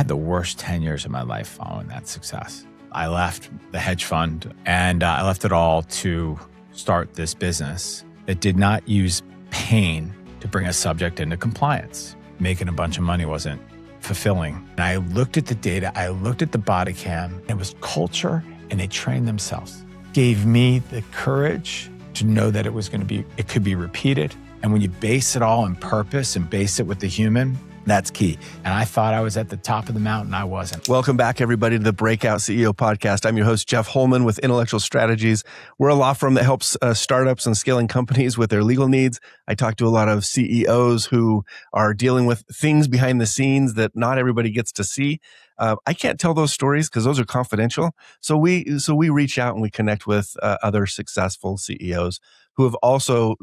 had the worst 10 years of my life following that success. I left the hedge fund and I left it all to start this business that did not use pain to bring a subject into compliance. Making a bunch of money wasn't fulfilling. And I looked at the data, I looked at the body cam, and it was culture, and they trained themselves. Gave me the courage to know that it could be repeated. And when you base it all on purpose and base it with the human, that's key. And I thought I was at the top of the mountain. I wasn't. Welcome back, everybody, to the Breakout CEO Podcast. I'm your host, Jeff Holman with Intellectual Strategies. We're a law firm that helps startups and scaling companies with their legal needs. I talk to a lot of CEOs who are dealing with things behind the scenes that not everybody gets to see. I can't tell those stories because those are confidential. So we reach out and we connect with other successful CEOs who have also,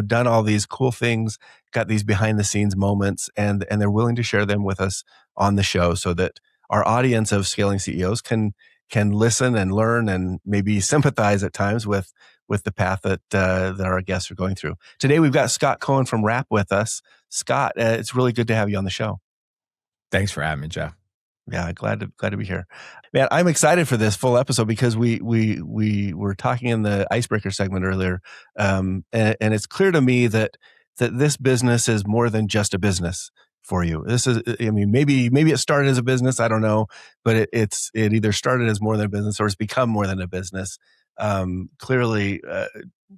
done all these cool things, got these behind the scenes moments, and they're willing to share them with us on the show so that our audience of scaling CEOs can listen and learn and maybe sympathize at times with the path that our guests are going through. Today we've got Scot Cohen from Wrap with us. Scot, it's really good to have you on the show. Thanks for having me, Jeff. Yeah, glad to be here, man. I'm excited for this full episode because we were talking in the icebreaker segment earlier, and it's clear to me that this business is more than just a business for you. This is, maybe it started as a business, I don't know, but it either started as more than a business or it's become more than a business. Clearly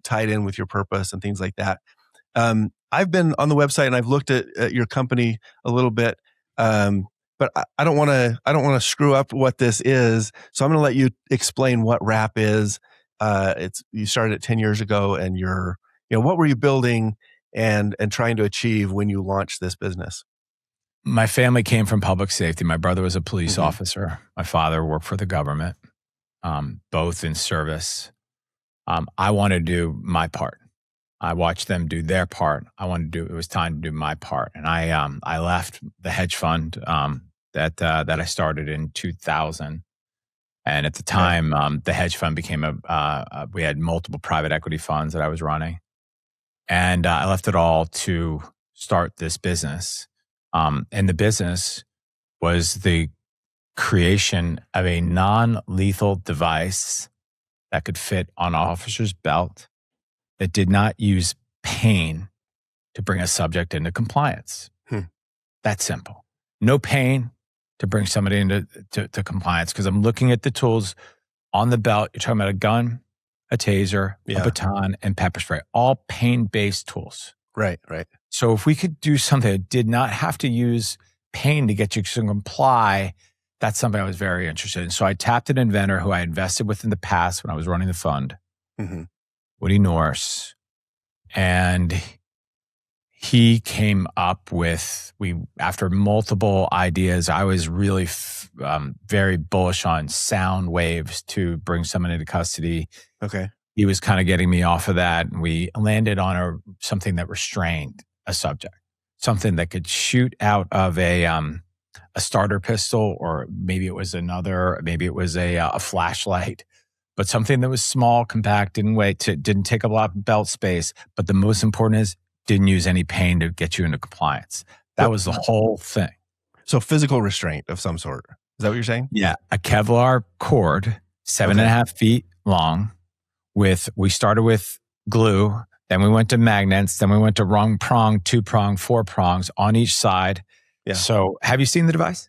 tied in with your purpose and things like that. I've been on the website and I've looked at your company a little bit. But I don't want to screw up what this is. So I'm going to let you explain what Wrap is. You started it 10 years ago, and what were you building and trying to achieve when you launched this business? My family came from public safety. My brother was a police officer. My father worked for the government, both in service. I wanted to do my part. I watched them do their part. It was time to do my part. And I left the hedge fund that I started in 2000. And at the time, the hedge fund became we had multiple private equity funds that I was running. And I left it all to start this business. And the business was the creation of a non-lethal device that could fit on an officer's belt that did not use pain to bring a subject into compliance. That's simple. No pain to bring somebody into compliance, because I'm looking at the tools on the belt. You're talking about a gun, a taser, a baton, and pepper spray, all pain-based tools. Right. So if we could do something that did not have to use pain to get you to comply, that's something I was very interested in. So I tapped an inventor who I invested with in the past when I was running the fund, Woody Norris, and he came up with, after multiple ideas, I was really very bullish on sound waves to bring someone into custody. Okay. He was kind of getting me off of that, and we landed on something that restrained a subject, something that could shoot out of a starter pistol, or maybe it was a flashlight, but something that was small, compact, didn't take a lot of belt space. But the most important is, didn't use any pain to get you into compliance. That was the whole thing. So physical restraint of some sort. Is that what you're saying? Yeah. A Kevlar cord, 7.5 feet long. We started with glue, then we went to magnets, then we went to rung prong, 2-prong, 4 prongs on each side. Yeah. So have you seen the device?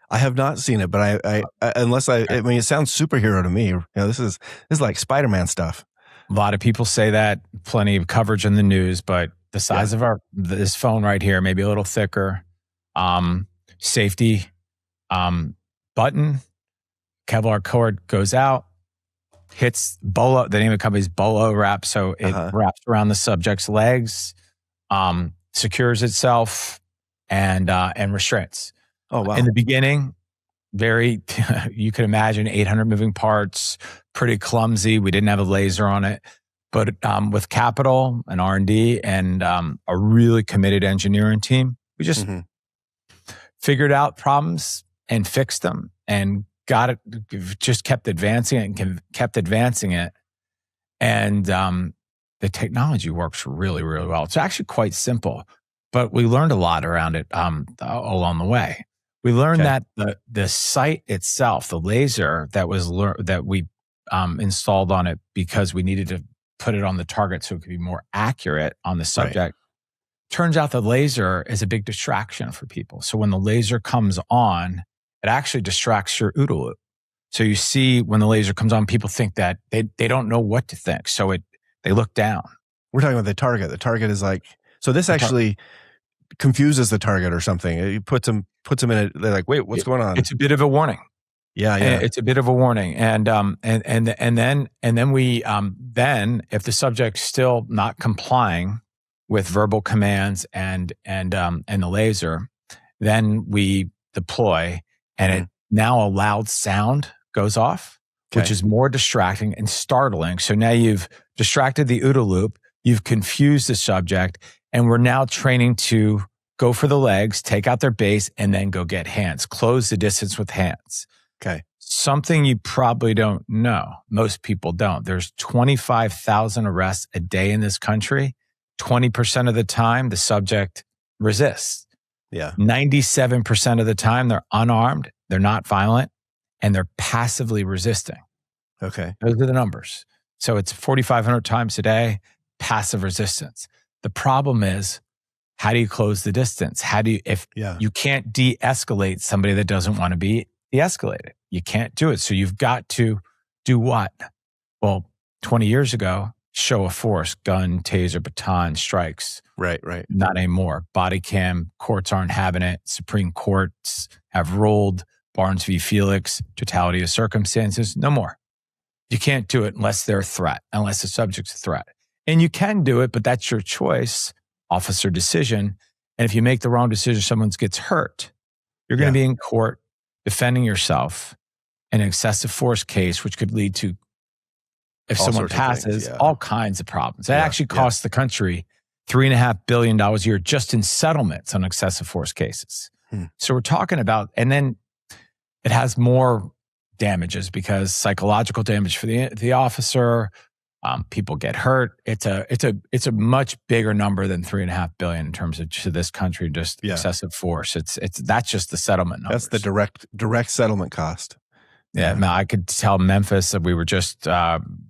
I have not seen it, but it sounds superhero to me. This is like Spider-Man stuff. A lot of people say that, plenty of coverage in the news, but the size of this phone right here, maybe a little thicker, safety, button, Kevlar cord goes out, hits Bolo. The name of the company is Bolo Wrap. So it wraps around the subject's legs, secures itself, and restrains. Oh, wow. In the beginning, you could imagine 800 moving parts, pretty clumsy. We didn't have a laser on it. But with capital and R&D and a really committed engineering team, we just figured out problems and fixed them and got it, just kept advancing it and kept advancing it. And the technology works really, really well. It's actually quite simple, but we learned a lot around it along the way. We learned that the sight itself, the laser that was that we installed on it because we needed to put it on the target so it could be more accurate on the subject. Turns out the laser is a big distraction for people. So when the laser comes on, it actually distracts your OODA loop. So you see when the laser comes on, people think that they don't know what to think. So they look down. We're talking about the target. The target is like, so this actually confuses the target or something. It puts them in a, they're like, wait, what's going on? It's a bit of a warning. Yeah. It's a bit of a warning. And then we if the subject's still not complying with verbal commands and the laser, then we deploy, and it now a loud sound goes off, which is more distracting and startling. So now you've distracted the OODA loop, you've confused the subject, and we're now training to go for the legs, take out their base, and then go get hands. Close the distance with hands. Okay. Something you probably don't know. Most people don't. There's 25,000 arrests a day in this country. 20% of the time, the subject resists. Yeah. 97% of the time, they're unarmed, they're not violent, and they're passively resisting. Okay. Those are the numbers. So it's 4,500 times a day, passive resistance. The problem is, how do you close the distance? You can't de-escalate somebody that doesn't want to be de-escalated. You can't do it. So you've got to do what? Well, 20 years ago, show of force, gun, taser, baton, strikes. Right. Not anymore. Body cam, courts aren't having it. Supreme Courts have ruled. Barnes v. Felix, totality of circumstances, no more. You can't do it unless they're a threat, unless the subject's a threat. And you can do it, but that's your choice, officer decision. And if you make the wrong decision, someone gets hurt, you're going to be in court defending yourself in an excessive force case, which could lead to, if someone passes, all kinds of problems. That actually costs the country $3.5 billion a year just in settlements on excessive force cases. So we're talking about, and then it has more damages because psychological damage for the officer, people get hurt. It's a much bigger number than $3.5 billion in terms of to this country, just excessive force. That's just the settlement numbers. That's the direct settlement cost. Yeah, I could tell Memphis that we were just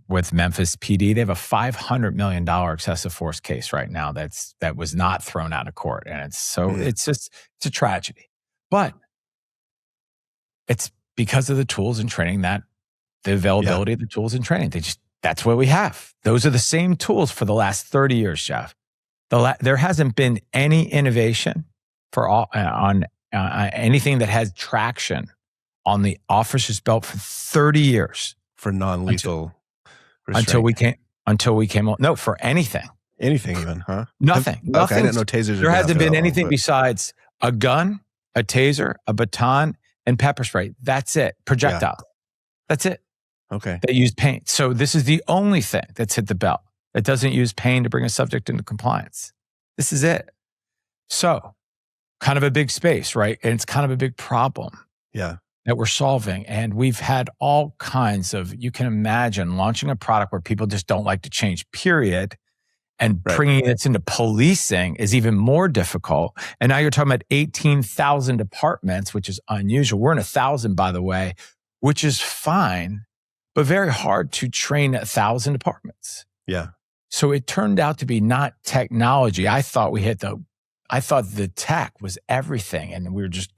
with Memphis PD. They have a $500 million excessive force case right now that was not thrown out of court, and it's a tragedy. But it's because of the tools and training the availability of the tools and training. That's what we have. Those are the same tools for the last 30 years, Jeff. There hasn't been any innovation on anything that has traction on the officer's belt for 30 years. For non-lethal restraint. Until we came on. No, for anything. Anything even, huh? Nothing. Okay, I didn't know tasers. There hasn't been anything besides a gun, a taser, a baton, and pepper spray. That's it. Projectile. That's it. Okay. That use paint. So this is the only thing that's hit the belt that doesn't use pain to bring a subject into compliance. This is it. So kind of a big space, right? And it's kind of a big problem. Yeah. That we're solving. And we've had all kinds of, you can imagine launching a product where people just don't like to change, period. And bringing this into policing is even more difficult. And now you're talking about 18,000 departments, which is unusual. We're in 1,000, by the way, which is fine, but very hard to train 1,000 departments. Yeah. So it turned out to be not technology. I thought the tech was everything. And we were just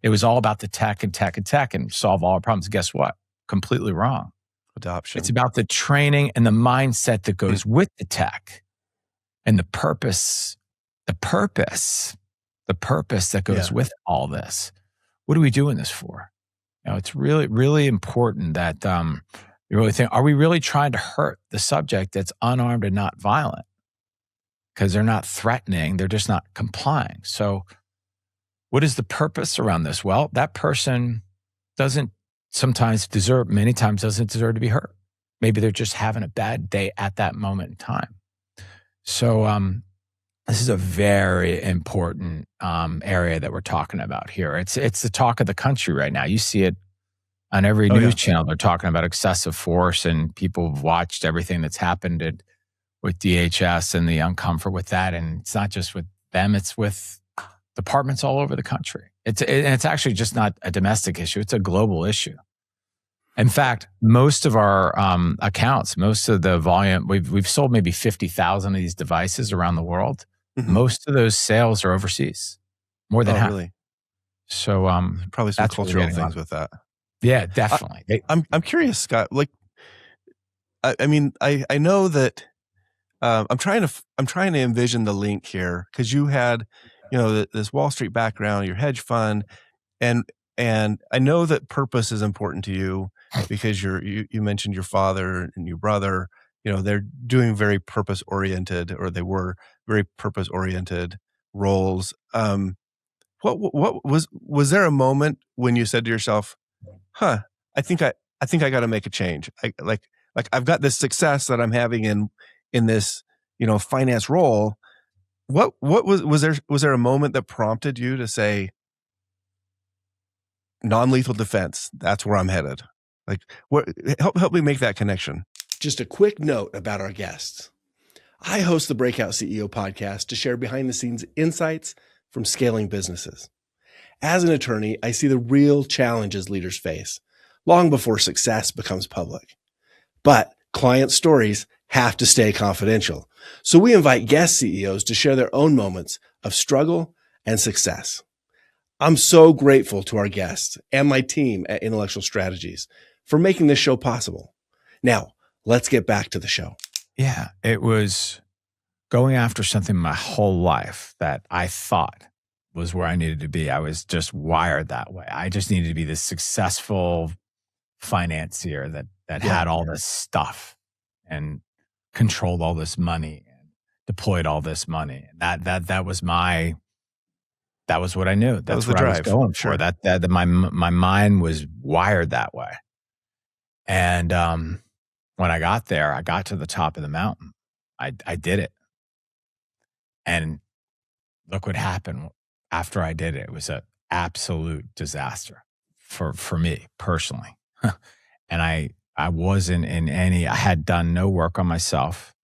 it was all about the tech and solve all our problems. Guess what? Completely wrong. Adoption. It's about the training and the mindset that goes with the tech. And the purpose that goes with all this. What are we doing this for? It's really, really important that you really think, are we really trying to hurt the subject that's unarmed and not violent? Because they're not threatening, they're just not complying. So what is the purpose around this? Well, that person many times doesn't deserve to be hurt. Maybe they're just having a bad day at that moment in time. So this is a very important area that we're talking about here. It's the talk of the country right now. You see it on every news channel. They're talking about excessive force, and people have watched everything that's happened with DHS and the uncomfort with that. And it's not just with them; it's with departments all over the country. It's actually just not a domestic issue. It's a global issue. In fact, most of our accounts, most of the volume, we've sold maybe 50,000 of these devices around the world. Mm-hmm. Most of those sales are overseas, more than half. Really? So probably some cultural things with that. Yeah, definitely. I'm curious, Scott. Like, I mean, I know that I'm trying to envision the link here, because you had, this Wall Street background, your hedge fund, and I know that purpose is important to you, because you mentioned your father and your brother. They're doing very purpose oriented, or they were very purpose oriented roles. What was there a moment when you said to yourself, "Huh, I think I got to make a change. Like I've got this success that I'm having in this finance role." What was there a moment that prompted you to say, non-lethal defense, that's where I'm headed? Like, what help me make that connection. Just a quick note about our guests. I host the Breakout CEO Podcast to share behind-the-scenes insights from scaling businesses. As an attorney, I see the real challenges leaders face long before success becomes public. But client stories have to stay confidential. So we invite guest CEOs to share their own moments of struggle and success. I'm so grateful to our guests and my team at Intellectual Strategies for making this show possible. Now, let's get back to the show. Yeah, it was going after something my whole life that I thought was where I needed to be. I was just wired that way. I just needed to be this successful financier that had all this stuff and controlled all this money and deployed all this money. That was what I knew. That's was the what drive. I was going Sure. for. That my mind was wired that way. And when I got there, I got to the top of the mountain. I did it. And look what happened after I did it. It was an absolute disaster for me personally. And I wasn't in any, I had done no work on myself,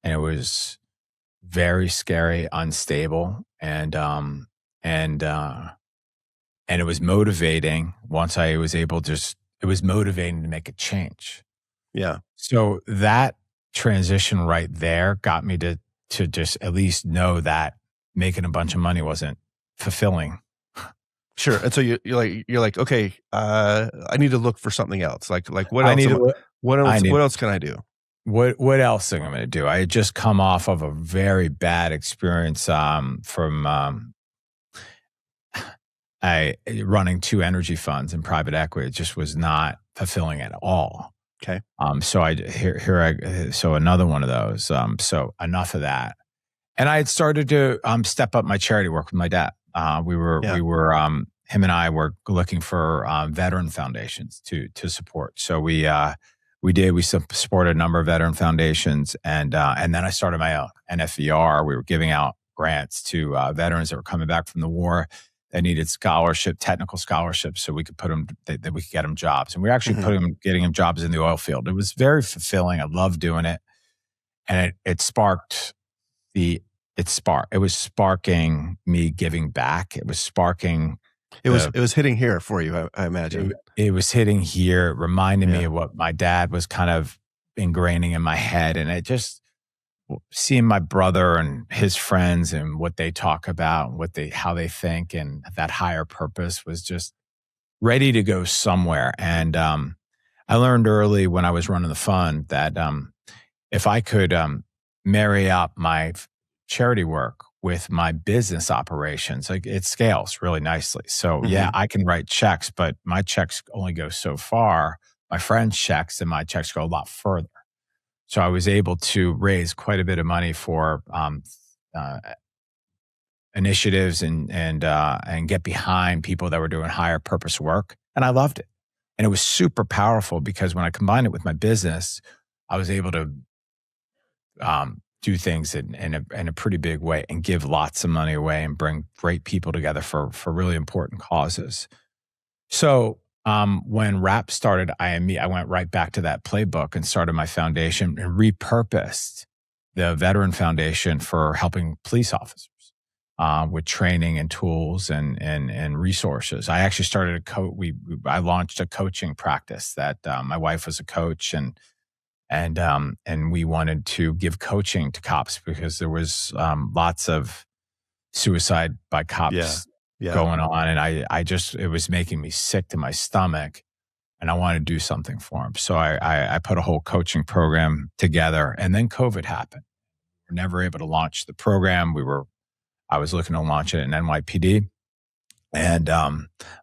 and it was very scary, unstable, and it was motivating once I was able it was motivating to make a change. Yeah. So that transition right there got me to just at least know that making a bunch of money wasn't fulfilling. Sure. And so you're like, okay, I need to look for something else. Like what else? What else can I do? What else am I going to do? I had just come off of a very bad experience from running two energy funds in private equity. It just was not fulfilling at all. Okay. So another one of those. So enough of that. And I had started to step up my charity work with my dad. Him and I were looking for veteran foundations to support. So we supported a number of veteran foundations, and then I started my own NFVR. We were giving out grants to veterans that were coming back from the war that needed technical scholarships, so we could that we could get them jobs. And we were actually getting them jobs in the oil field. It was very fulfilling. I loved doing it, and it was sparking me giving back. It was sparking. It was hitting here for you, I imagine. It was hitting here, reminding me of what my dad was kind of ingraining in my head. And it just, seeing my brother and his friends and what they talk about, how they think, and that higher purpose was just ready to go somewhere. And I learned early when I was running the fund that if I could marry up my charity work with my business operations, like it scales really nicely. So I can write checks, but my checks only go so far. My friends' checks and my checks go a lot further. So I was able to raise quite a bit of money for initiatives and get behind people that were doing higher purpose work. And I loved it. And it was super powerful because when I combined it with my business, I was able to do things in a pretty big way and give lots of money away and bring great people together for really important causes. So when RAP started, I went right back to that playbook and started my foundation and repurposed the Veteran Foundation for helping police officers. with training and tools and resources. I actually started I launched a coaching practice that my wife was a coach, and we wanted to give coaching to cops because there was lots of suicide by cops going on, and it was making me sick to my stomach, and I wanted to do something for them. So I put a whole coaching program together, and then COVID happened. We were never able to launch the program. I was looking to launch it in NYPD, and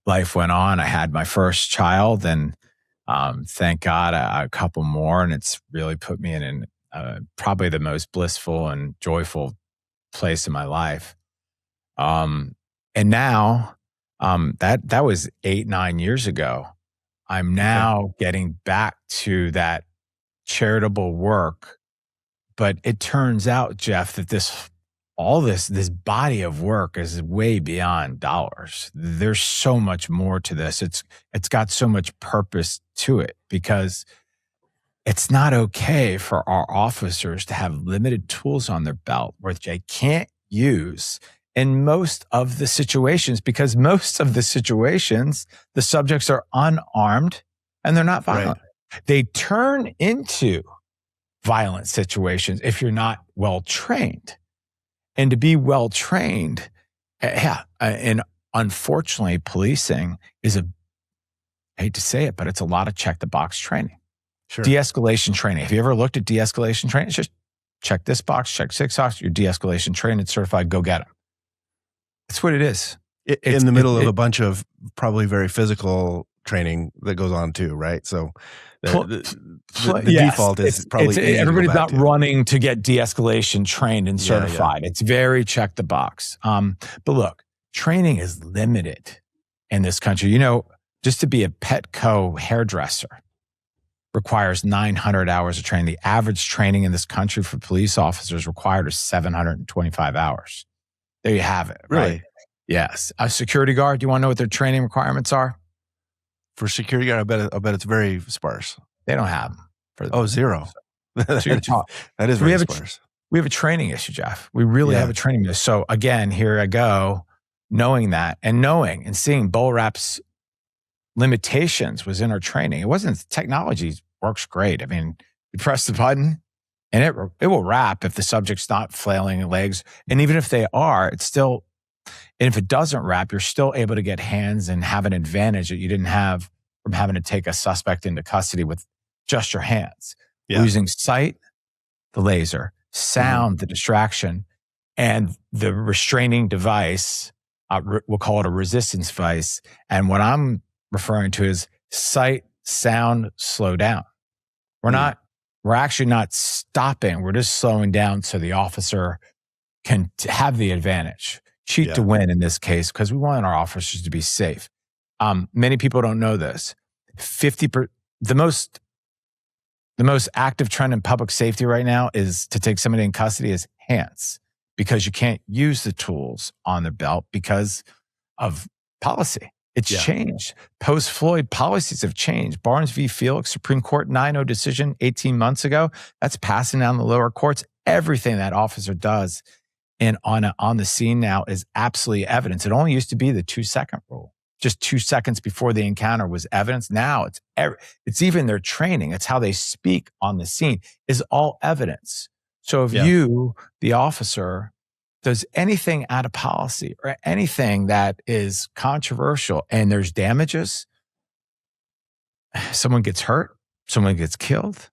life went on. I had my first child, and thank God a couple more, and it's really put me in probably the most blissful and joyful place in my life. And now that was 8-9 years ago. I'm now getting back to that charitable work, but it turns out, Jeff, that this body of work is way beyond dollars. There's so much more to this. It's got so much purpose to it, because it's not okay for our officers to have limited tools on their belt which they can't use in most of the situations, because most of the situations, the subjects are unarmed and they're not violent. Right. They turn into violent situations if you're not well trained. And to be well trained, and unfortunately, policing is I hate to say it, but it's a lot of check the box training. Sure. De-escalation training. Have you ever looked at de-escalation training? It's just check this box, check 6 boxes, you're de-escalation trained and certified, go get them. That's what it is. In the middle of a bunch of probably very physical training that goes on too, right? So the default is probably everybody's not running to get de-escalation trained and certified. It's very check the box. But look, training is limited in this country. Just to be a Petco hairdresser requires 900 hours of training. The average training in this country for police officers required is 725 hours. There you have it. Really? Right? Yes. A security guard, do you want to know what their training requirements are? For security guard, I bet it's very sparse. They don't have them. Zero. So you're that is very sparse. We have a training issue, Jeff. We really have a training issue. So again, here I go, knowing that and seeing BOLRAP's limitations was in our training. It wasn't, technology works great. I mean, you press the button and it will wrap if the subject's not flailing legs. And even if they are, it's still, and if it doesn't wrap, you're still able to get hands and have an advantage that you didn't have from having to take a suspect into custody with just your hands. Yeah. Losing sight, the laser, sound, the distraction, and the restraining device, we'll call it a resistance device. And what I'm referring to is sight, sound, slow down. We're actually not stopping. We're just slowing down so the officer can have the advantage. Cheat to win in this case, because we want our officers to be safe. Many people don't know this. The most active trend in public safety right now is to take somebody in custody is hands, because you can't use the tools on their belt because of policy. It's changed. Post-Floyd policies have changed. Barnes v. Felix, Supreme Court 9-0 decision 18 months ago, that's passing down the lower courts. Everything that officer does on the scene now is absolutely evidence. It only used to be the 2-second rule. Just 2 seconds before the encounter was evidence. Now it's even their training. It's how they speak on the scene is all evidence. So if you, the officer, does anything out of policy or anything that is controversial and there's damages, someone gets hurt, someone gets killed,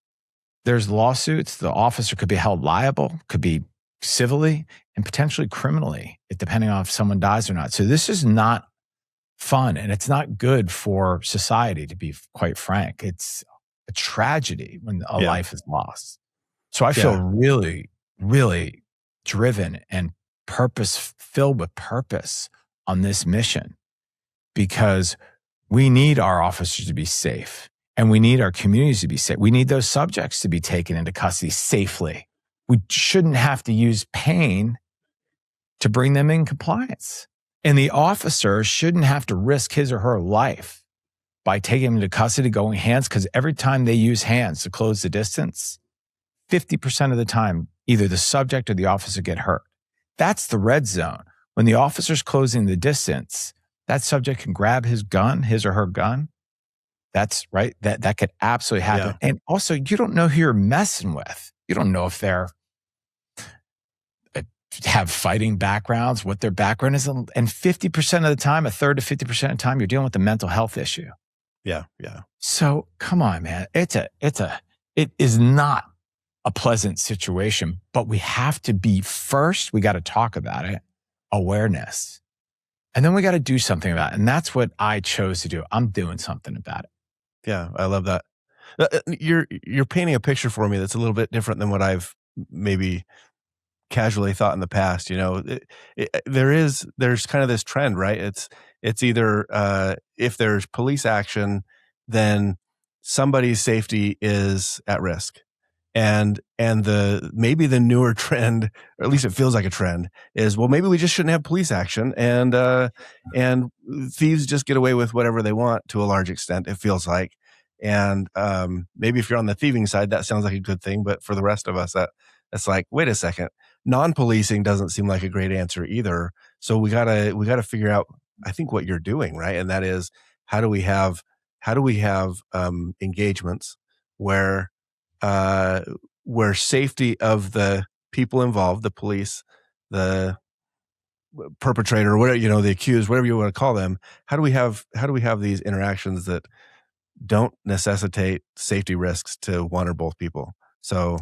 there's lawsuits, the officer could be held liable, could be civilly and potentially criminally, depending on if someone dies or not. So this is not fun, and it's not good for society, to be quite frank. It's a tragedy when a life is lost. So I feel really, really driven and filled with purpose on this mission, because we need our officers to be safe and we need our communities to be safe. We need those subjects to be taken into custody safely. We shouldn't have to use pain to bring them in compliance. And the officer shouldn't have to risk his or her life by taking them into custody, going hands, because every time they use hands to close the distance, 50% of the time, either the subject or the officer get hurt. That's the red zone. When the officer's closing the distance, that subject can grab his or her gun. That's right. That could absolutely happen. Yeah. And also, you don't know who you're messing with. You don't know if they're have fighting backgrounds, what their background is. And 50% of the time, a third to 50% of the time, you're dealing with a mental health issue. Yeah. So come on, man. It is not a pleasant situation, but we have to be first. We got to talk about it, awareness, and then we got to do something about it. And that's what I chose to do. I'm doing something about it. Yeah. I love that. You're painting a picture for me that's a little bit different than what I've maybe casually thought in the past. There's kind of this trend, right? It's either if there's police action, then somebody's safety is at risk, and maybe the newer trend, or at least it feels like a trend, is, well, maybe we just shouldn't have police action, and thieves just get away with whatever they want to a large extent, it feels like. And maybe if you're on the thieving side, that sounds like a good thing, but for the rest of us, that's like, wait a second, non-policing doesn't seem like a great answer either. So we gotta figure out, I think, what you're doing, right? And that is, how do we have engagements where safety of the people involved, the police, the perpetrator, whatever, the accused, whatever you want to call them, how do we have these interactions that don't necessitate safety risks to one or both people? So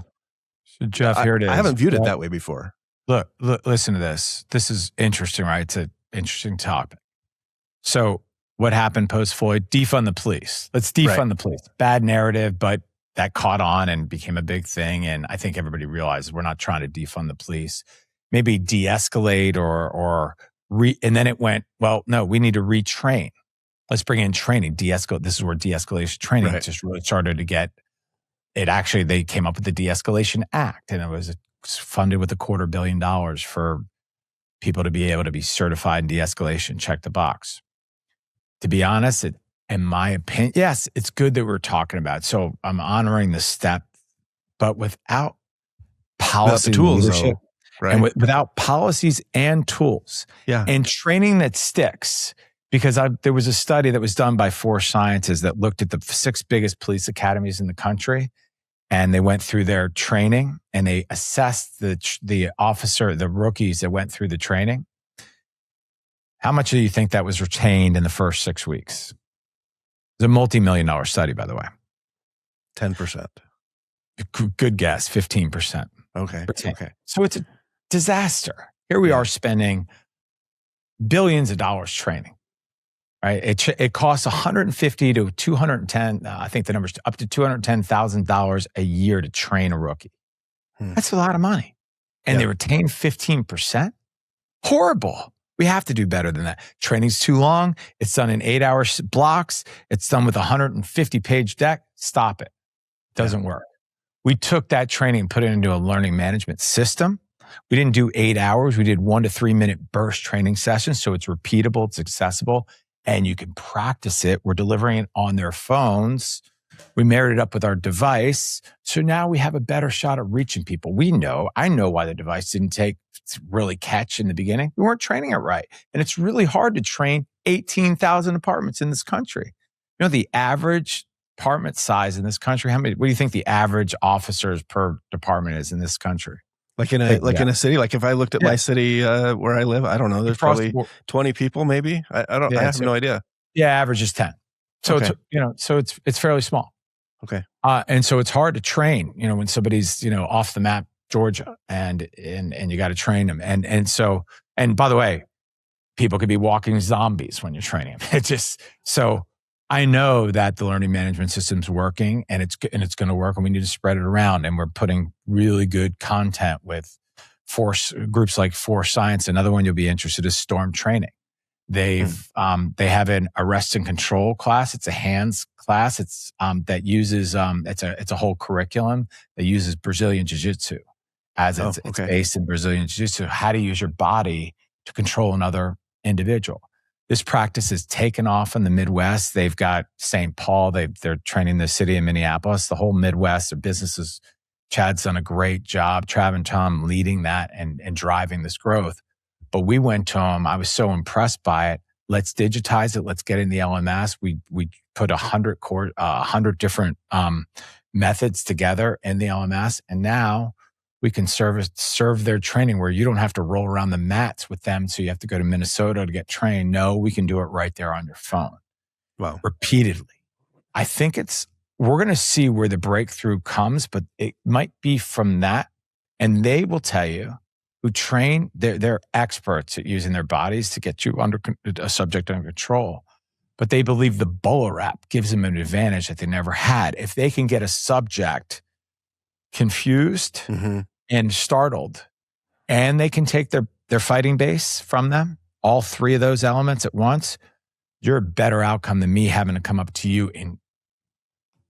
Jeff, here it is. I haven't viewed it that way before. Look, listen to this. This is interesting, right? It's an interesting topic. So what happened post-Floyd? Defund the police. Let's defund the police. Bad narrative, but that caught on and became a big thing. And I think everybody realizes we're not trying to defund the police. Maybe de-escalate and then it went, well, no, we need to retrain. Let's bring in training, de-escalate. This is where de-escalation training just really started to get it. Actually, they came up with the De-Escalation Act, and it was funded with $250 million for people to be able to be certified in de-escalation, check the box. To be honest, in my opinion, yes, it's good that we're talking about it. So I'm honoring the step, but without policy, tools, leadership, right? And without policies and tools, and training that sticks. Because there was a study that was done by 4 scientists that looked at the 6 biggest police academies in the country, and they went through their training and they assessed the rookies that went through the training. How much do you think that was retained in the first 6 weeks? It's a multi-million-dollar study, by the way. 10%. Good guess, 15%. Okay. So it's a disaster. Here we are spending billions of dollars training. Right? It costs $150 to $210. I think the number's up to $210,000 a year to train a rookie. That's a lot of money, and they retain 15%. Horrible. We have to do better than that. Training's too long. It's done in 8-hour blocks. It's done with a 150-page deck. Stop it. Doesn't work. We took that training and put it into a learning management system. We didn't do 8 hours. We did 1 to 3 minute burst training sessions, so it's repeatable, it's accessible, and you can practice it. We're delivering it on their phones. We married it up with our device. So now we have a better shot at reaching people. I know why the device didn't really catch in the beginning. We weren't training it right. And it's really hard to train 18,000 apartments in this country. The average apartment size in this country, what do you think the average officers per department is in this country? Like in a city, like if I looked at my city where I live, I don't know, there's probably 20 people maybe. I have no idea. Yeah, average is 10. So it's fairly small. Okay. And so it's hard to train, when somebody's, off the map, Georgia, and you got to train them. And by the way, people could be walking zombies when you're training them. So I know that the learning management system's working, and it's going to work, and we need to spread it around. And we're putting really good content with groups like Force Science. Another one you'll be interested in is Storm Training. They have an arrest and control class. It's a hands class. It's that uses it's a whole curriculum that uses Brazilian Jiu-Jitsu as it's based in Brazilian Jiu-Jitsu. How to use your body to control another individual. This practice is taken off in the Midwest. They've got St. Paul. They're training the city of Minneapolis, the whole Midwest. Their businesses. Chad's done a great job. Trav and Tom leading that and driving this growth. But we went to them. I was so impressed by it. Let's digitize it. Let's get in the LMS. We put 100 different methods together in the LMS, and now we can serve their training where you don't have to roll around the mats with them. So you have to go to Minnesota to get trained. No, we can do it right there on your phone. Wow. Repeatedly. I think we're going to see where the breakthrough comes, but it might be from that. And they will tell you who train, they're experts at using their bodies to get you a subject under control. But they believe the bowler wrap gives them an advantage that they never had. If they can get a subject confused and startled, and they can take their fighting base from them, all three of those elements at once, you're a better outcome than me having to come up to you and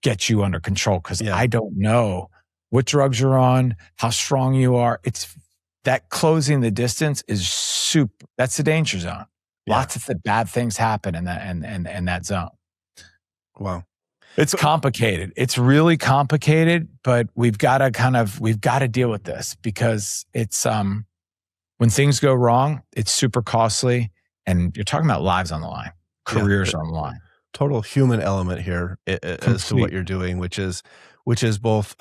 get you under control, because I don't know what drugs you're on, how strong you are. It's that closing the distance is super. That's the danger zone. Yeah. Lots of the bad things happen in that zone. Wow. It's complicated. It's really complicated, but we've got to deal with this, because it's when things go wrong, it's super costly, and you're talking about lives on the line, careers on the line. Total human element here as to what you're doing, which is both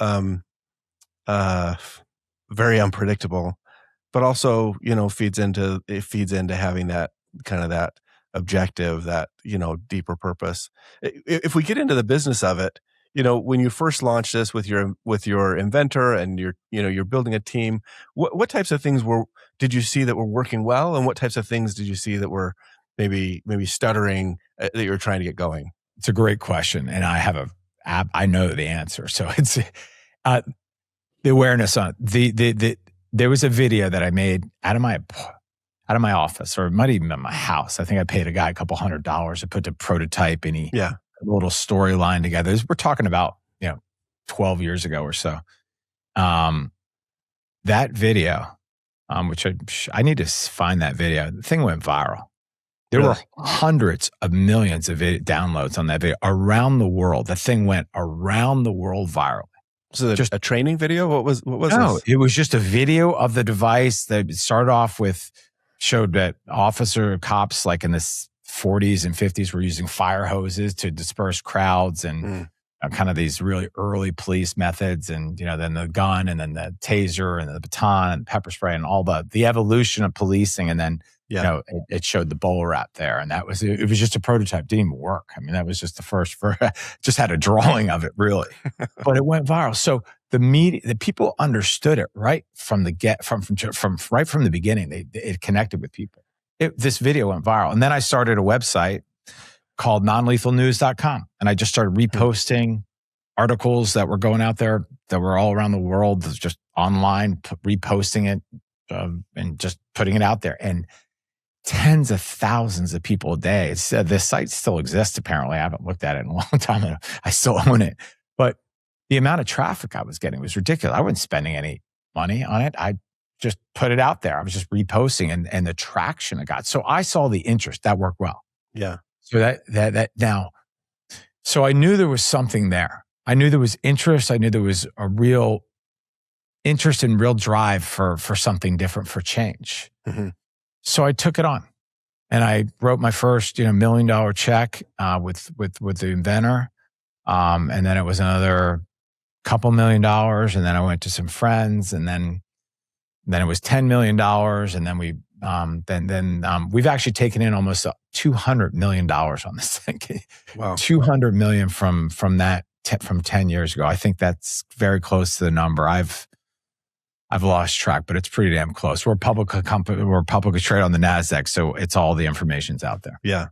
very unpredictable, but also feeds into having that kind of that objective, that deeper purpose. If we get into the business of it, when you first launched this with your inventor and you're building a team, what types of things did you see that were working well, and what types of things did you see that were maybe stuttering that you're trying to get going? It's a great question, and I have I know the answer. So it's the awareness on there was a video that I made out of my office, or it might even be my house. I think I paid a guy $200 to put the prototype, and a little storyline together. We're talking about 12 years ago or so. That video, which I need to find that video. The thing went viral. There were hundreds of millions of downloads on that video around the world. The thing went around the world viral. So just a training video? What was no, this? It was just a video of the device that started off with, showed that cops like in the 40s and 50s were using fire hoses to disperse crowds, and kind of these really early police methods, and then the gun, and then the taser, and the baton, and pepper spray, and all the evolution of policing. And then it showed the bowler wrap there, and it was just a prototype. Didn't even work. I mean, that was just the first just had a drawing of it, really, but it went viral. So the people understood it right from right from the beginning. It connected with people. This video went viral, and then I started a website called nonlethalnews.com, and I just started reposting articles that were going out there that were all around the world, just online, reposting it and just putting it out there. And tens of thousands of people a day. This site still exists, apparently. I haven't looked at it in a long time. I still own it. But the amount of traffic I was getting was ridiculous. I wasn't spending any money on it. I just put it out there. I was just reposting, and the traction it got. So I saw the interest. That worked well. Yeah. So that now, so I knew there was something there. I knew there was interest. I knew there was a real interest and real drive for something different, for change. Mm-hmm. So I took it on, and I wrote my first $1 million check with the inventor, and then it was another couple $1 million, and then I went to some friends, and then it was $10 million, and then we've actually taken in almost $200 million on this thing. Wow, $200 million from 10 years ago. I think that's very close to the number. I've lost track, but it's pretty damn close. We're a public company. We're publicly traded on the NASDAQ, so it's all the information's out there. Yeah.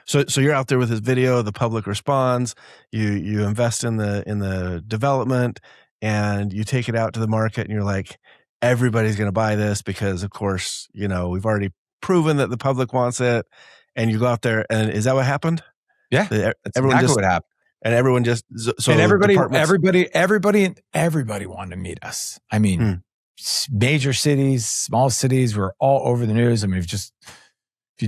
So you're out there with this video. The public responds. You invest in the development, and you take it out to the market, and you're like, everybody's going to buy this because, of course, we've already proven that the public wants it. And you go out there, and is that what happened? Yeah, that's everyone exactly what happened. And everyone just and everybody wanted to meet us. I mean. Major cities, small cities, were all over the news. I mean, you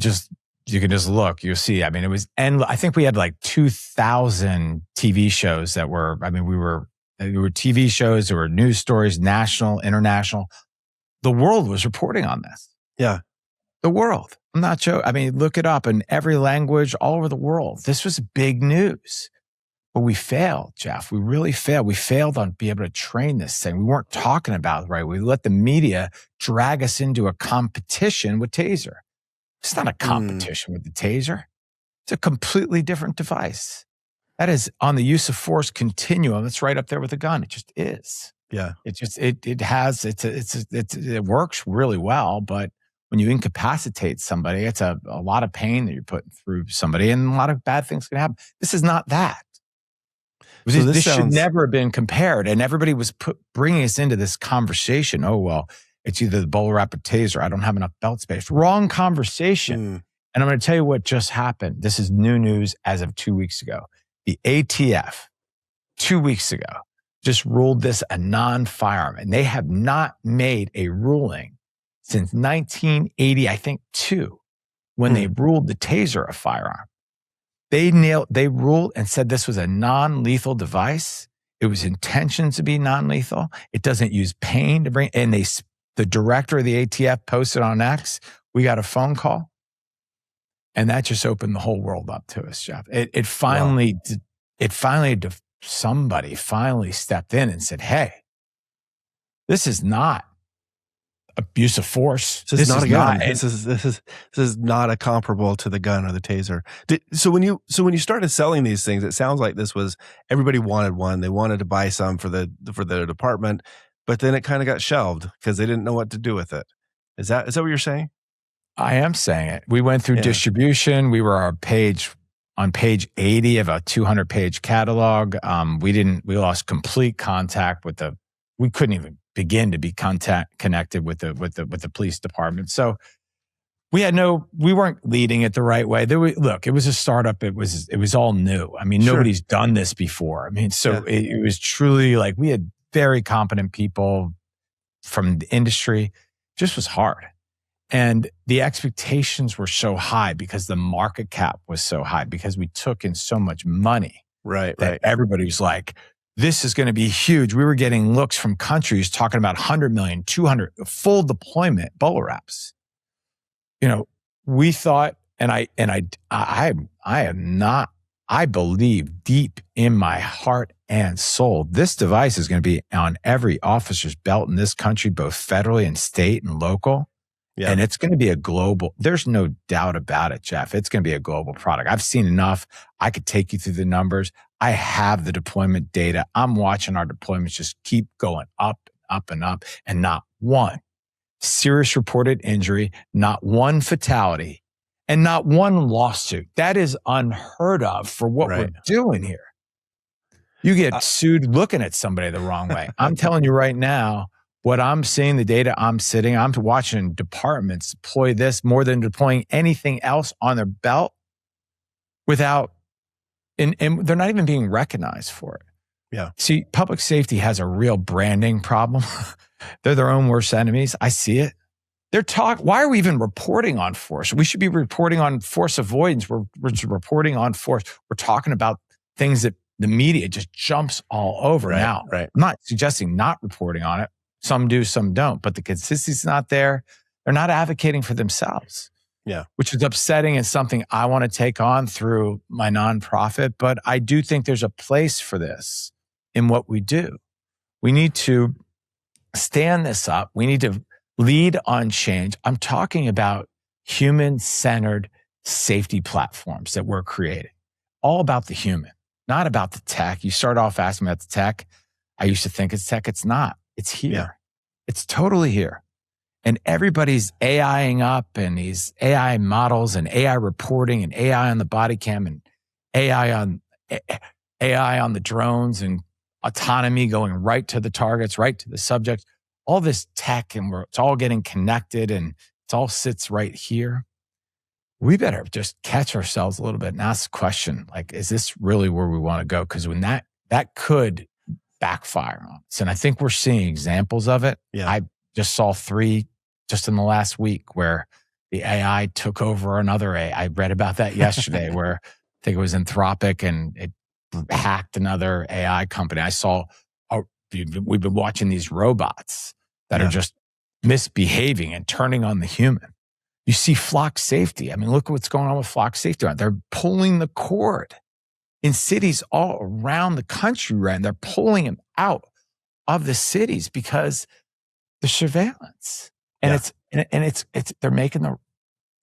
can just look, you'll see. I mean, it was endless. I think we had like 2,000 TV shows that were, there were TV shows, there were news stories, national, international. The world was reporting on this. Yeah. the world. I'm not joking. I mean, look it up in every language all over the world. This was big news. But we failed, Jeff. We really failed. We failed on being able to train this thing. We weren't talking about it right. We let the media drag us into a competition with Taser. It's not a competition with the Taser. It's a completely different device. That is on the use of force continuum. It's right up there with a gun. It just is. Yeah. It works really well, but when you incapacitate somebody, it's a lot of pain that you're putting through somebody, and a lot of bad things can happen. This is not that. So this should never have been compared, and everybody was bringing us into this conversation. Oh, well, it's either the bowler wrap or Taser. I don't have enough belt space. Wrong conversation. And I'm going to tell you what just happened. This is new news as of 2 weeks ago. The ATF, 2 weeks ago, just ruled this a non-firearm, and they have not made a ruling since 1980, I think, when they ruled the Taser a firearm. They ruled and said this was a non-lethal device. It was intentioned to be non-lethal. It doesn't use pain to bring, and the director of the ATF posted on X, we got a phone call. And that just opened the whole world up to us, Jeff. Somebody finally stepped in and said, hey, this is not abuse of force. This is not a gun. This is not a comparable to the gun or the Taser. So when you started selling these things, it sounds like this was everybody wanted one. They wanted to buy some for the department, but then it kind of got shelved because they didn't know what to do with it. Is that what you're saying? I am saying it. We went through distribution. We were on page 80 of a 200-page catalog. We lost complete contact with we couldn't even begin to be connected with the police department. So we weren't leading it the right way. It was a startup. It was all new. I mean, nobody's done this before. I mean, it was truly like we had very competent people from the industry. It just was hard. And the expectations were so high because the market cap was so high because we took in so much money. Right. Everybody was like, this is going to be huge. We were getting looks from countries talking about 100 million, 200, full deployment bowler wraps. We thought, and I believe deep in my heart and soul, this device is going to be on every officer's belt in this country, both federally and state and local. Yeah. And it's going to be a global, there's no doubt about it, Jeff. It's going to be a global product. I've seen enough. I could take you through the numbers. I have the deployment data. I'm watching our deployments just keep going up, and up, and not one serious reported injury, not one fatality, and not one lawsuit. That is unheard of for what we're doing here. You get sued looking at somebody the wrong way. I'm telling you right now, what I'm seeing, the data I'm watching departments deploy this more than deploying anything else on their belt and they're not even being recognized for it. Yeah. See, public safety has a real branding problem. They're their own worst enemies. I see it. Why are we even reporting on force? We should be reporting on force avoidance. We're reporting on force. We're talking about things that the media just jumps all over now. Right. I'm not suggesting not reporting on it. Some do, some don't. But the consistency's not there. They're not advocating for themselves. Yeah. Which is upsetting and something I want to take on through my nonprofit. But I do think there's a place for this in what we do. We need to stand this up. We need to lead on change. I'm talking about human-centered safety platforms that we're creating. All about the human, not about the tech. You start off asking about the tech. I used to think it's tech. It's not. It's here. Yeah. It's totally here. And everybody's AIing up and these AI models and AI reporting and AI on the body cam and AI on the drones and autonomy going right to the targets, right to the subjects. All this tech and it's all getting connected and it all sits right here. We better just catch ourselves a little bit and ask the question, like, is this really where we want to go? Because when that could backfire on us. And I think we're seeing examples of it. Yeah. I just saw 3 just in the last week where the AI took over another AI. I read about that yesterday where I think it was Anthropic and it hacked another AI company. I saw, we've been watching these robots that are just misbehaving and turning on the human. You see flock safety. I mean, look at what's going on with flock safety. They're pulling the cord in cities all around the country, right? And they're pulling them out of the cities because the surveillance. And they're making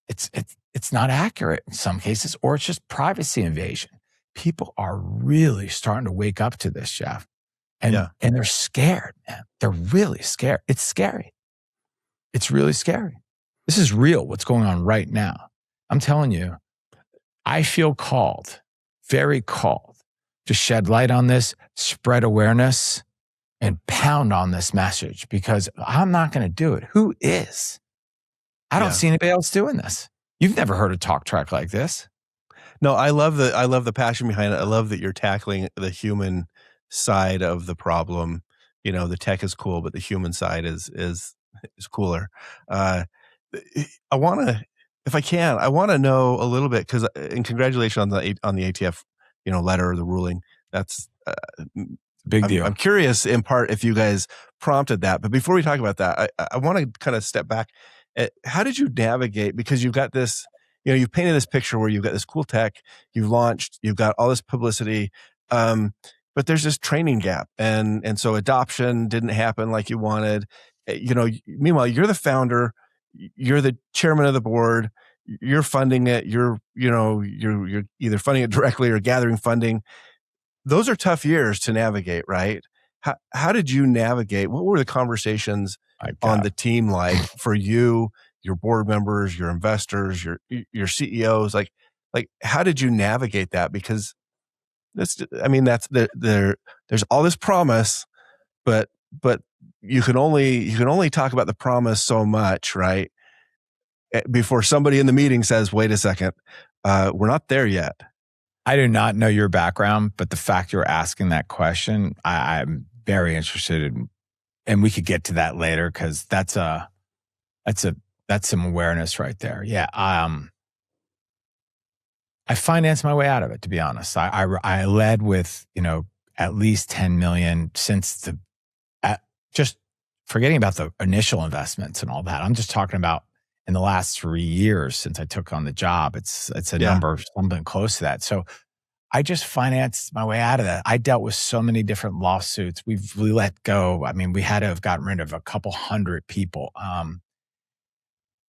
it's not accurate in some cases, or it's just privacy invasion. People are really starting to wake up to this, Jeff. And they're scared, man. They're really scared. It's scary. It's really scary. This is real, what's going on right now. I'm telling you, I feel called, very called, to shed light on this, spread awareness, and pound on this message, because I'm not going to do it. Who is? I don't see anybody else doing this. You've never heard a talk track like this. No, I love the passion behind it. I love that you're tackling the human side of the problem. The tech is cool, but the human side is cooler. I want to, if I can, I want to know a little bit, because, and congratulations on the ATF, letter or the ruling. That's big deal. I'm curious in part if you guys prompted that, but before we talk about that, I want to kind of step back. How did you navigate? Because you've got this, you've painted this picture where you've got this cool tech, you've launched, you've got all this publicity, but there's this training gap, and so adoption didn't happen like you wanted. Meanwhile, you're the founder, you're the chairman of the board, you're funding it, you're either funding it directly or gathering funding. Those are tough years to navigate, right? How did you navigate? What were the conversations on the team like for you, your board members, your investors, your CEOs? Like how did you navigate that? Because there's all this promise, but you can only talk about the promise so much, right? Before somebody in the meeting says, "Wait a second, we're not there yet." I do not know your background, but the fact you're asking that question, I'm very interested in, and we could get to that later, because that's some awareness right there. Yeah, I financed my way out of it, to be honest. I led with at least 10 million since just forgetting about the initial investments and all that. I'm just talking about in the last 3 years since I took on the job. It's a number, something close to that. So I just financed my way out of that. I dealt with so many different lawsuits. We let go. I mean, we had to have gotten rid of a couple hundred people.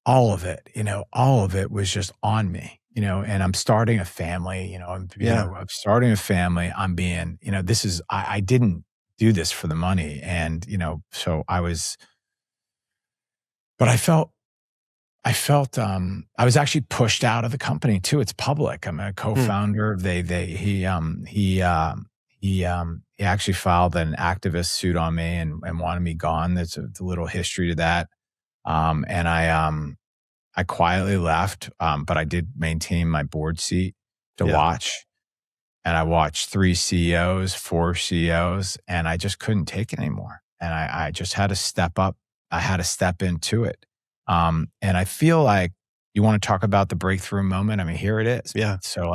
All of it was just on me, and I'm starting a family, I'm starting a family. I'm being, I didn't do this for the money. And, so I was, but I felt I was actually pushed out of the company too. It's public. I'm a co-founder. He actually filed an activist suit on me and wanted me gone. There's a little history to that. And I quietly left, but I did maintain my board seat to watch. And I watched 3 CEOs, 4 CEOs, and I just couldn't take it anymore. And I just had to step up. I had to step into it. And I feel like you want to talk about the breakthrough moment. I mean, here it is. Yeah. So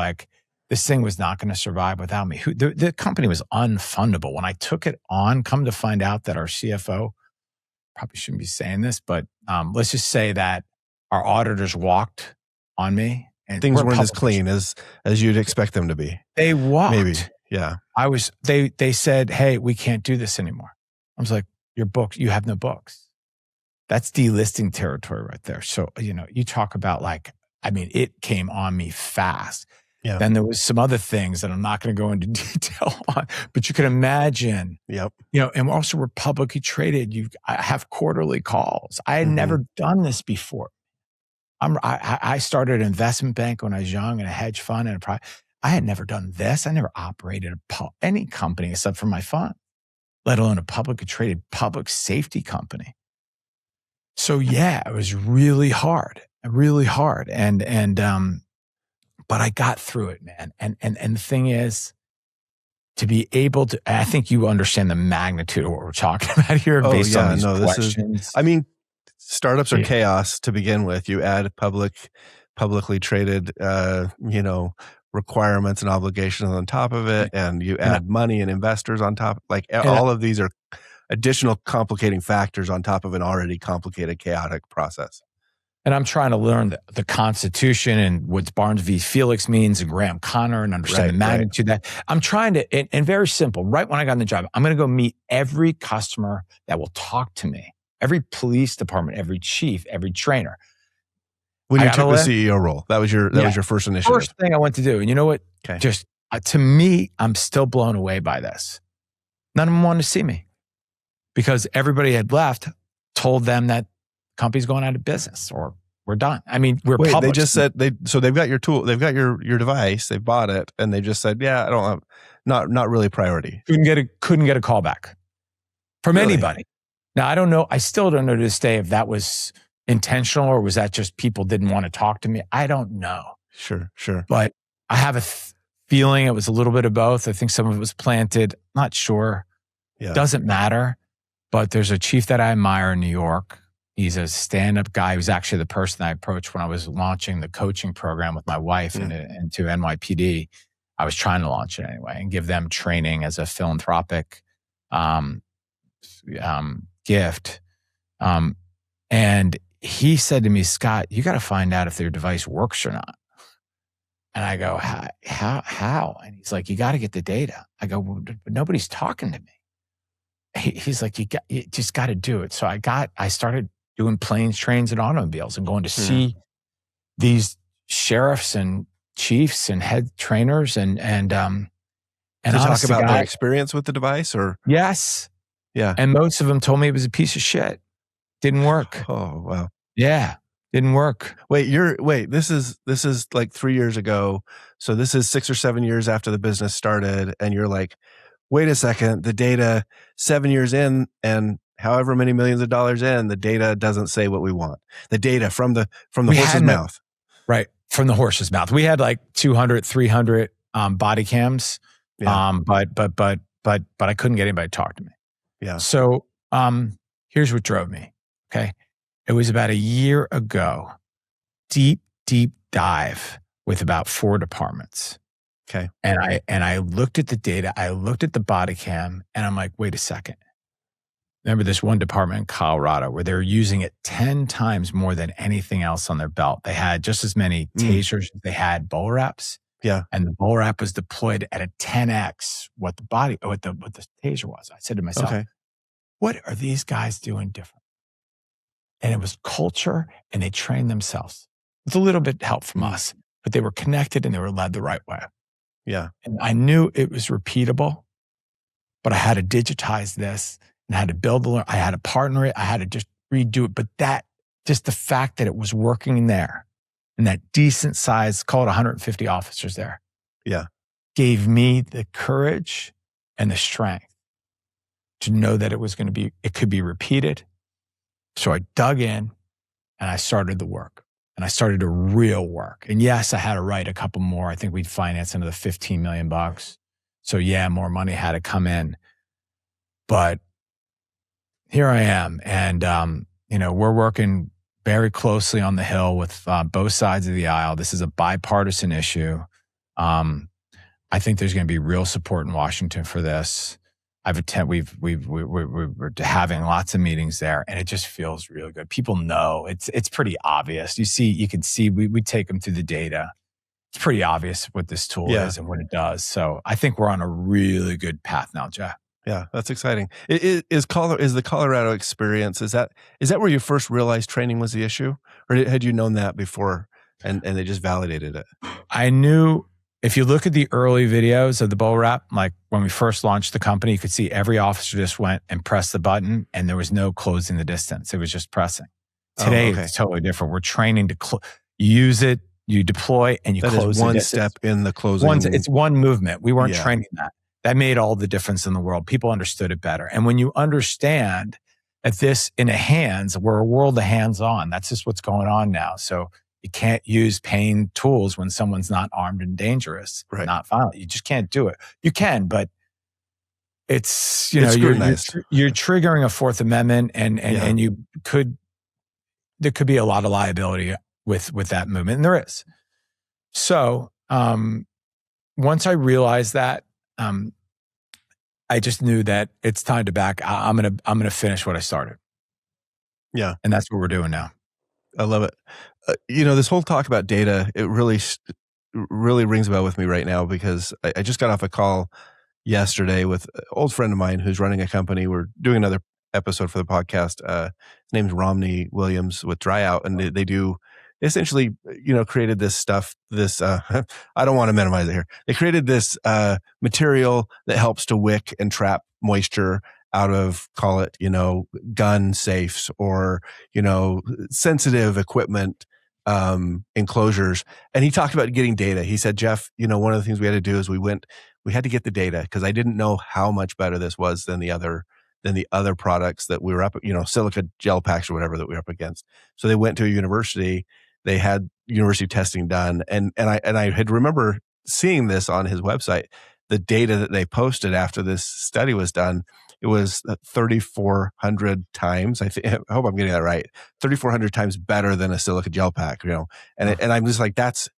this thing was not going to survive without me. The company was unfundable. When I took it on, come to find out that our CFO, probably shouldn't be saying this, but let's just say that our auditors walked on me. And things weren't as clean as you'd expect them to be. They walked. Maybe. Yeah. They said, "Hey, we can't do this anymore." I was like, "Your books, you have no books." That's delisting territory right there. So, you talk about it came on me fast. Yeah. Then there was some other things that I'm not going to go into detail on, but you can imagine, Yep. And also we're publicly traded. I have quarterly calls. I had never done this before. I started an investment bank when I was young, and a hedge fund, and I had never done this. I never operated any company except for my fund, let alone a publicly traded public safety company. So yeah, it was really hard. But I got through it, man. And the thing is, to be able to, I think you understand the magnitude of what we're talking about here based on these questions. Startups are chaos to begin with. You add publicly traded, requirements and obligations on top of it, and you add money and investors on top. All of these are additional complicating factors on top of an already complicated, chaotic process. And I'm trying to learn the Constitution and what Barnes v. Felix means and Graham Connor and understand the magnitude of that. I'm trying to, and very simple, right when I got in the job, I'm going to go meet every customer that will talk to me, every police department, every chief, every trainer. When you took the CEO role, that was your first initiative. First thing I went to do. And you know what? Okay. Just to me, I'm still blown away by this. None of them wanted to see me because everybody had left, told them that company's going out of business or we're done. I mean, we're public. They just said so they've got your tool, they've got your device, they bought it, and they just said, yeah, I don't have, not really a priority. Couldn't get a call back from anybody. Now, I don't know. I still don't know to this day if that was intentional or was that just people didn't want to talk to me. I don't know. Sure. But I have a feeling it was a little bit of both. I think some of it was planted. Not sure. Yeah. Doesn't matter. But there's a chief that I admire in New York. He's a stand-up guy. He was actually the person I approached when I was launching the coaching program with my wife into NYPD. I was trying to launch it anyway and give them training as a philanthropic gift. And he said to me, Scott, you got to find out if their device works or not. And I go, how? And he's like, you got to get the data. I go, well, but nobody's talking to me. He's like, you just got to do it. So I started doing planes, trains, and automobiles and going to see these sheriffs and chiefs and head trainers and talk about their experience with the device or? Yes. Yeah. And most of them told me it was a piece of shit. Didn't work. Oh, wow. Yeah. Didn't work. This is like 3 years ago. So this is 6 or 7 years after the business started. And you're like, wait a second, the data 7 years in and however many millions of dollars in, the data doesn't say what we want. The data from the horse's mouth. Right. From the horse's mouth. We had like 200, 300 body cams. Yeah. But I couldn't get anybody to talk to me. Yeah. So here's what drove me. Okay. It was about a year ago, deep dive with about 4 departments. Okay. And I looked at the data, I looked at the body cam, and I'm like, wait a second. Remember this one department in Colorado where they're using it 10 times more than anything else on their belt. They had just as many tasers as they had bull wraps. Yeah. And the bull wrap was deployed at a 10x what the taser was. I said to myself, what are these guys doing different? And it was culture, and they trained themselves with a little bit of help from us, but they were connected and they were led the right way. Yeah. And I knew it was repeatable, but I had to digitize this and I had to build I had to partner it. I had to just redo it. But just the fact that it was working in there and that decent size, call it 150 officers there. Yeah. Gave me the courage and the strength to know that it could be repeated. So I dug in and I started the work. And I started the real work. And yes, I had to write a couple more. I think we'd finance another $15 million. So yeah, more money had to come in. But here I am. And, we're working very closely on the Hill with both sides of the aisle. This is a bipartisan issue. I think there's going to be real support in Washington for this. We're having lots of meetings there, and it just feels really good. People know it's pretty obvious. You can see we take them through the data. It's pretty obvious what this tool is and what it does. So I think we're on a really good path now, Jeff. Yeah, that's exciting. Is the Colorado experience, is that where you first realized training was the issue, or had you known that before and they just validated it? I knew. If you look at the early videos of the bull wrap, like when we first launched the company, you could see every officer just went and pressed the button and there was no closing the distance. It was just pressing. Today, it's totally different. We're training to use it, you deploy, and you close the distance. That is one step in the closing. It's one movement. We weren't training that. That made all the difference in the world. People understood it better. And when you understand that this in we're a world of hands-on. That's just what's going on now. So you can't use pain tools when someone's not armed and dangerous, not violent. You just can't do it. You can, but it's, you're triggering a Fourth Amendment and there could be a lot of liability with that movement. And there is. So once I realized that, I just knew that it's time to back. I'm going to finish what I started. Yeah. And that's what we're doing now. I love it. This whole talk about data, it really rings a bell with me right now because I just got off a call yesterday with an old friend of mine who's running a company. We're doing another episode for the podcast. His name's Romney Williams with Dryout, and they do essentially, created this stuff. I don't want to minimize it here. They created this material that helps to wick and trap moisture out of, call it, gun safes or, sensitive equipment enclosures. And he talked about getting data. He said, Jeff, one of the things we had to do is we had to get the data because I didn't know how much better this was than the other products that we were up, silica gel packs or whatever that we were up against. So they went to a university. They had university testing done, and I had remember seeing this on his website. The data that they posted after this study was done, it was 3,400 times. I hope I'm getting that right. 3,400 times better than a silica gel pack. And I'm just like, that's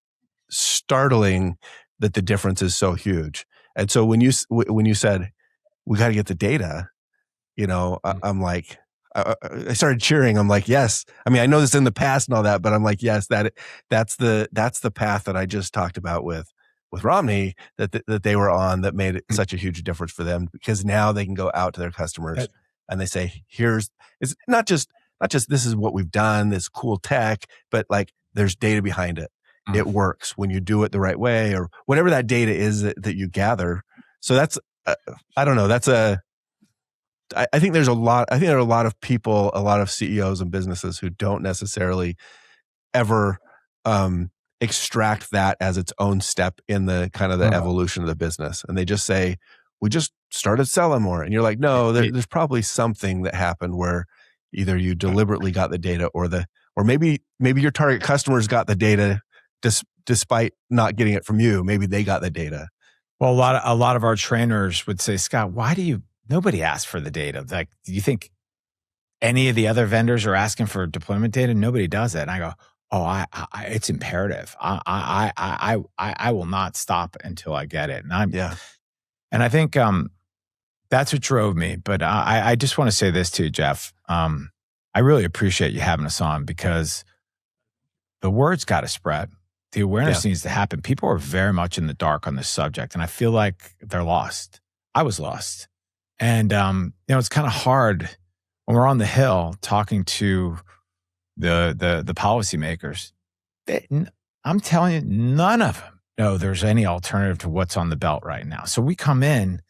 startling that the difference is so huge. And so when you said we got to get the data, I'm like, I started cheering. I'm like, yes. I mean, I know this in the past and all that, but I'm like, yes, that's the path that I just talked about with Romney that they were on that made it such a huge difference for them because now they can go out to their customers and they say, it's not just this is what we've done, this cool tech, but like there's data behind it. It works when you do it the right way or whatever that data is that you gather. So that's, I don't know. I think there are a lot of people, a lot of CEOs and businesses who don't necessarily ever extract that as its own step in the kind of the evolution of the business. And they just say, we just started selling more. And you're like, no, there's probably something that happened where either you deliberately got the data or maybe your target customers got the data despite not getting it from you. Maybe they got the data. Well, a lot of our trainers would say, Scott, nobody asked for the data. Like, do you think any of the other vendors are asking for deployment data? Nobody does it. And I go, it's imperative. I will not stop until I get it. And I think that's what drove me. But I just want to say this too, Jeff. I really appreciate you having us on because the word's got to spread. The awareness needs to happen. People are very much in the dark on this subject, and I feel like they're lost. I was lost. And, it's kind of hard when we're on the Hill talking to the policymakers. I'm telling you, none of them know there's any alternative to what's on the belt right now. So we come in,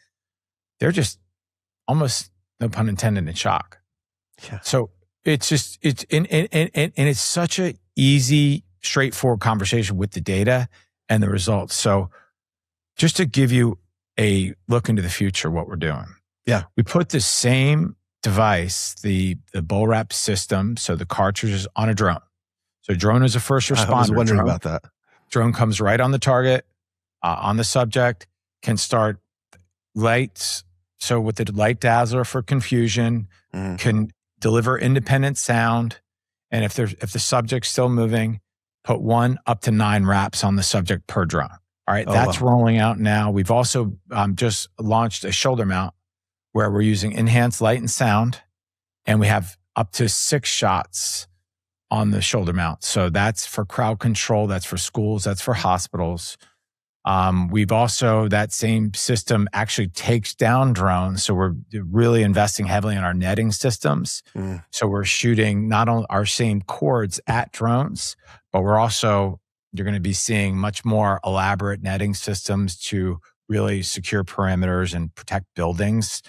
they're just almost, no pun intended, in shock. Yeah. So it's such a easy, straightforward conversation with the data and the results. So just to give you a look into the future, what we're doing. Yeah. We put the same device, the BullWrap system, so the cartridge is on a drone. So drone is a first responder. I was wondering about that. Drone comes right on the target, on the subject, can start lights. So with the light dazzler for confusion, can deliver independent sound. And if the subject's still moving, put 1 up to 9 wraps on the subject per drone. All right, that's rolling out now. We've also just launched a shoulder mount where we're using enhanced light and sound, and we have up to 6 shots on the shoulder mount. So that's for crowd control, that's for schools, that's for hospitals. We've also, that same system actually takes down drones. So we're really investing heavily in our netting systems. So we're shooting not only our same cords at drones, but we're also, you're going to be seeing much more elaborate netting systems to really secure perimeters and protect buildings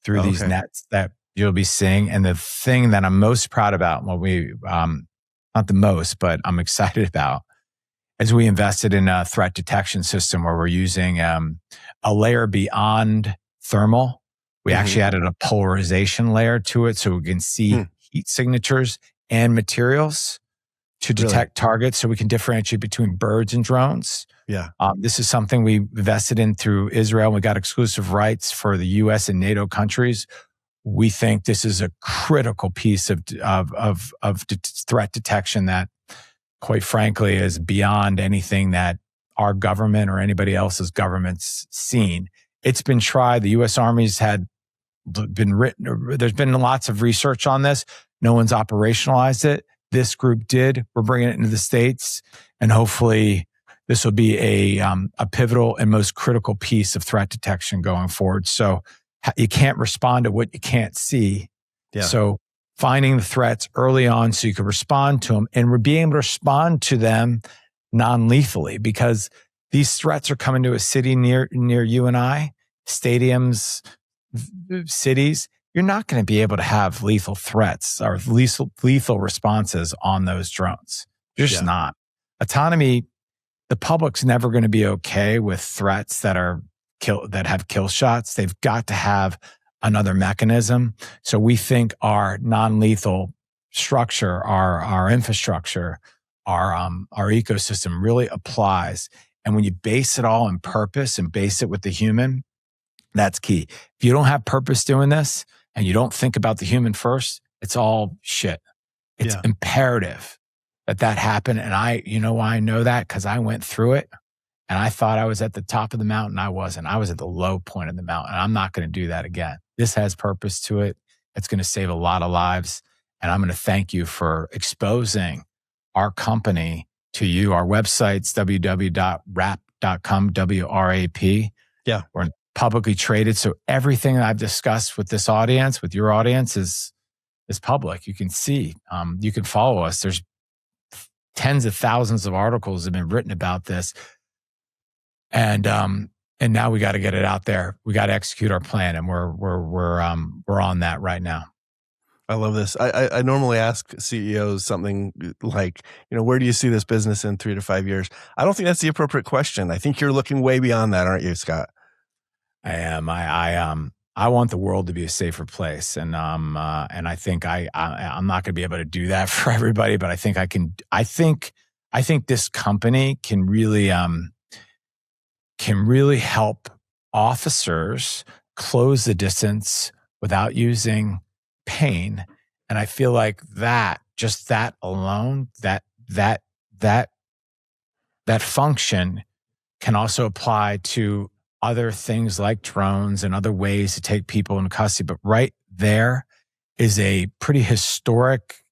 through these nets that you'll be seeing. And the thing that I'm most proud about, not the most, but I'm excited about, is we invested in a threat detection system where we're using a layer beyond thermal. We actually added a polarization layer to it so we can see heat signatures and materials to detect targets, so we can differentiate between birds and drones. Yeah. This is something we invested in through Israel. We got exclusive rights for the U.S. and NATO countries. We think this is a critical piece of threat detection that, quite frankly, is beyond anything that our government or anybody else's government's seen. It's been tried. The U.S. Army's been written. There's been lots of research on this. No one's operationalized it. this group did. We're bringing it into the States, and hopefully this will be a pivotal and most critical piece of threat detection going forward. So you can't respond to what you can't see. Yeah. So finding the threats early on so you can respond to them, and we're being able to respond to them non-lethally, because these threats are coming to a city near you and I, stadiums, cities. You're not going to be able to have lethal threats or lethal responses on those drones. You're just not. Autonomy, the public's never going to be okay with threats that have kill shots. They've got to have another mechanism. So we think our non-lethal structure, our infrastructure, our ecosystem really applies. And when you base it all on purpose and base it with the human, that's key. If you don't have purpose doing this and you don't think about the human first, it's all shit. It's imperative that happen. And you know why I know that? Because I went through it and I thought I was at the top of the mountain. I wasn't. I was at the low point of the mountain. I'm not going to do that again. This has purpose to it. It's going to save a lot of lives. And I'm going to thank you for exposing our company to you. Our website's www.wrap.com, WRAP. Yeah. We're publicly traded. So everything that I've discussed with this audience, with your audience, is public. You can see, you can follow us. There's tens of thousands of articles have been written about this. And now we got to get it out there. We got to execute our plan. And we're on that right now. I love this. I normally ask CEOs something like, where do you see this business in 3 to 5 years? I don't think that's the appropriate question. I think you're looking way beyond that, aren't you, Scott? I am. I want the world to be a safer place, and I think I'm not going to be able to do that for everybody, but I think I can. I think this company can really help officers close the distance without using pain. And I feel like that alone, that function can also apply to other things like drones and other ways to take people into custody. But right there is a pretty historic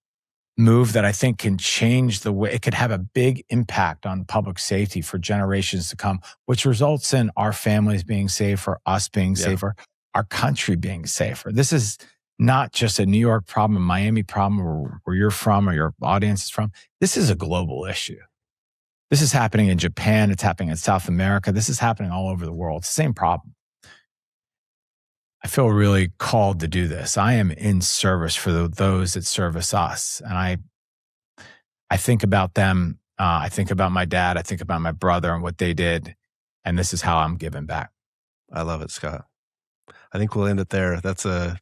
move that I think can change the way. It could have a big impact on public safety for generations to come, which results in our families being safer, us being safer, our country being safer. This is not just a New York problem, a Miami problem, or where you're from or your audience is from. This is a global issue. This is happening in Japan. It's happening in South America. This is happening all over the world. It's the same problem. I feel really called to do this. I am in service for those that service us. And I think about them. I think about my dad. I think about my brother and what they did. And this is how I'm giving back. I love it, Scott. I think we'll end it there. That's a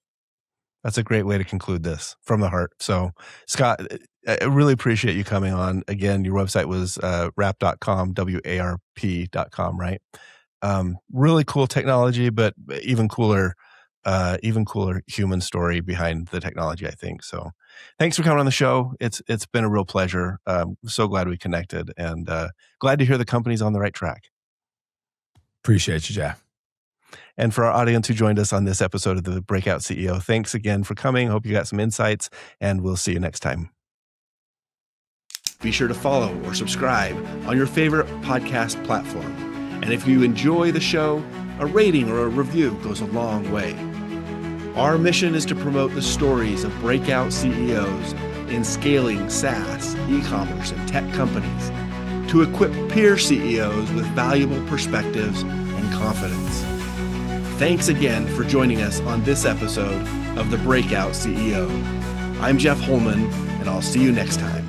great way to conclude this from the heart. So, Scott, I really appreciate you coming on. Again, your website was wrap.com, WARP.com, right? Really cool technology, but even cooler human story behind the technology, I think. So thanks for coming on the show. It's been a real pleasure. So glad we connected, and glad to hear the company's on the right track. Appreciate you, Jeff. And for our audience who joined us on this episode of the Breakout CEO, thanks again for coming. Hope you got some insights, and we'll see you next time. Be sure to follow or subscribe on your favorite podcast platform. And if you enjoy the show, a rating or a review goes a long way. Our mission is to promote the stories of breakout CEOs in scaling SaaS, e-commerce, and tech companies to equip peer CEOs with valuable perspectives and confidence. Thanks again for joining us on this episode of The Breakout CEO. I'm Jeff Holman, and I'll see you next time.